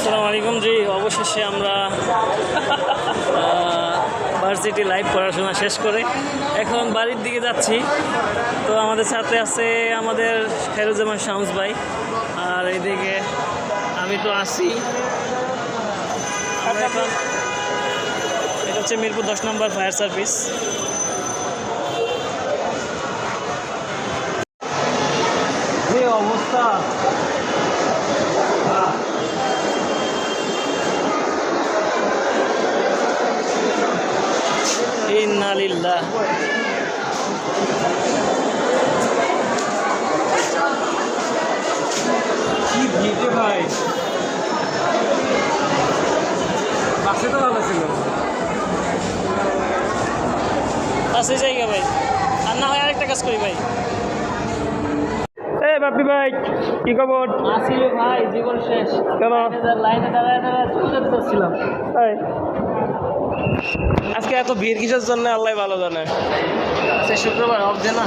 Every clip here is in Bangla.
আসসালামু আলাইকুম জি। অবশেষে আমরা ভার্সিটি লাইভ পড়াশোনা শেষ করে এখন বাড়ির দিকে যাচ্ছি। তো আমাদের সাথে আছে আমাদের খায়রুজ্জামান শামস ভাই, আর এইদিকে আমি তো আসি। আমরা এখন এটা হচ্ছে মিরপুর 10 নম্বর ফায়ার সার্ভিস। যে অবস্থা, ইন্না লিল্লাহ। কি ভিড় ভাই, বাসে তো ভালো ছিল, বাসে জায়গা ভাই। আর না হয় আরেকটা কাজ করি ভাই। বাপি ভাই কি খবর? আসিল ভাই, জীবন শেষ। কেন? লাইনে দাঁড়ায় চলে যেতে চাচ্ছিলাম। আজকে এত ভিড় কিসের জন্য আল্লাহ ভালো জানে। সে শুক্রবার অফ দে না।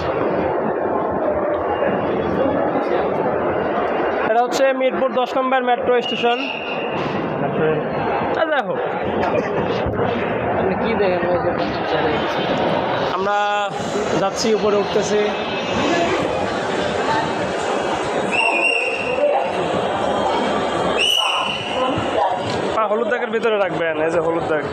এটা হচ্ছে মিরপুর 10 নম্বর মেট্রো স্টেশন। দেখো আপনি কি দেখেন, আমরা যাচ্ছি, উপরে উঠতেছি। হলুদ দাগের ভিতরে রাখবেন, এই যে হলুদ দাগ।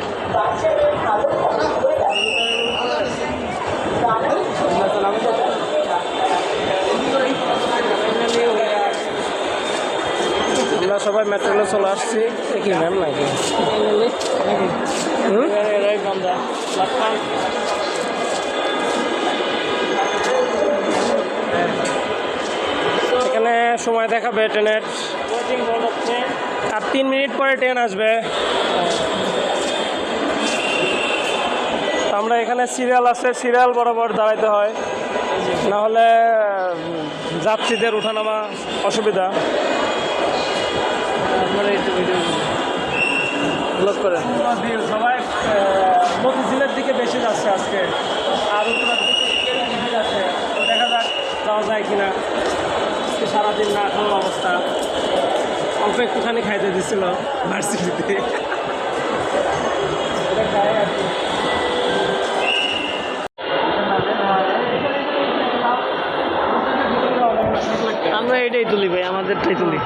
আমরা সবাই মেট্রোলে চলে আসছি। কি ম্যাম নাকি এখানে সময় দেখাবে ট্রেনের, আর 3 মিনিট পরে ট্রেন আসবে। আমরা এখানে সিরিয়াল আছে, সিরিয়াল বরাবর দাঁড়াইতে হয়, না হলে যাত্রীদের ওঠানামা অসুবিধা। সবাই মতিঝিলের দিকে বেশি যাচ্ছে আজকে, আর উত্তরার দিকে বেশি যাচ্ছে। তো দেখা যাক যাওয়া যায় কিনা। সারাদিন না খাওয়া অবস্থা, অল্প একটুখানি খাইতে দিচ্ছিল ভার্সিটিতে। আমরা এটাই তুলি ভাই, আমাদেরটাই তুলি।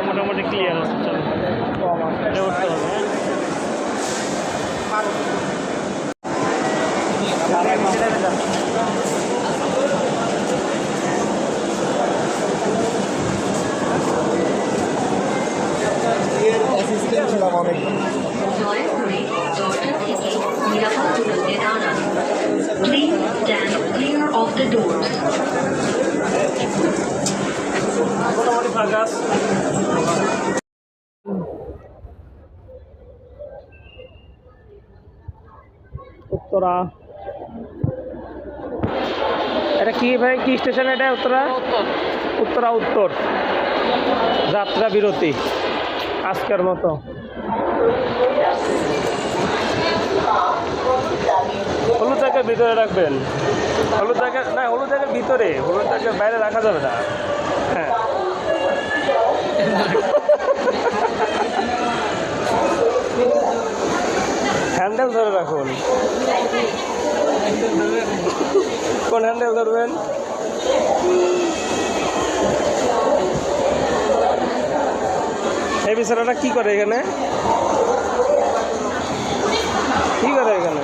মোটামুটি ক্লিয়ার হচ্ছে, চলো এটা উঠতে হবে। Please stand clear of the doors. মোটামুটি ফাঁকা। উত্তরা, এটা কি ভাই, কি স্টেশন এটা? উত্তরা, উত্তরা উত্তর। যাত্রা বিরতি আজকের মতো। হলুদ দাগের ভিতরে রাখবেন, হলুদ দাগের না, হলুদ দাগের ভিতরে, হলুদ দাগের বাইরে রাখা যাবে না। হ্যাঁ, হ্যান্ডেল ধরে রাখুন। কোন হ্যান্ডেল ধরবেন? এই বিচারাটা কি করে এখানে, কি করে এখানে?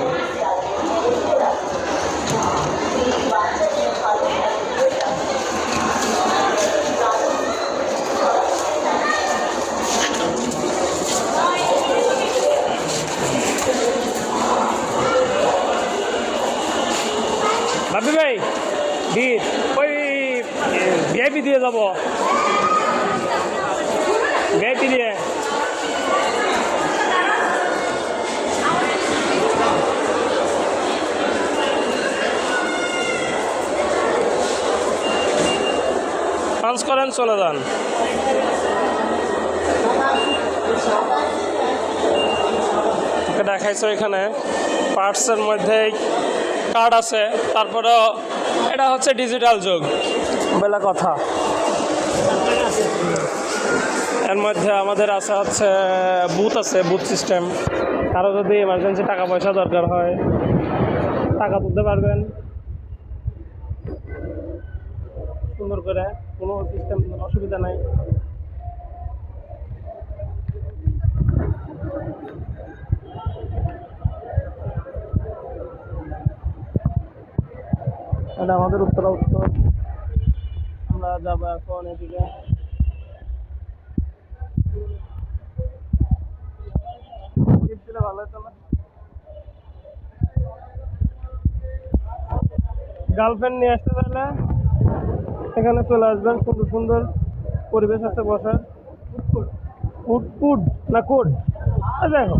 ভাবি ভাই ভিড়, ওই ভিআইপি দিয়ে যাবো। চলে যান। দেখাইছো এখানে পার্টসের মধ্যে কার্ড আছে, তারপরেও এটা হচ্ছে ডিজিটাল যুগ বেলা কথা। এর মধ্যে আমাদের আছে হচ্ছে বুথ আছে, বুথ সিস্টেম। কারো যদি এমার্জেন্সি টাকা পয়সা দরকার হয় টাকা তুলতে পারবেন সুন্দর করে, কোনো সিস্টেম অসুবিধা নাই। এটা আমাদের উত্তর, আমরা যাবো এখন এদিকে। ভালো হতো না, গার্লফ্রেন্ড নিয়ে আসতে পারলে এখানে চলে আসবেন। সুন্দর সুন্দর পরিবেশ আছে বসার। ফুড না কোড, দেখো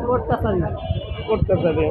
কোড কাছারি।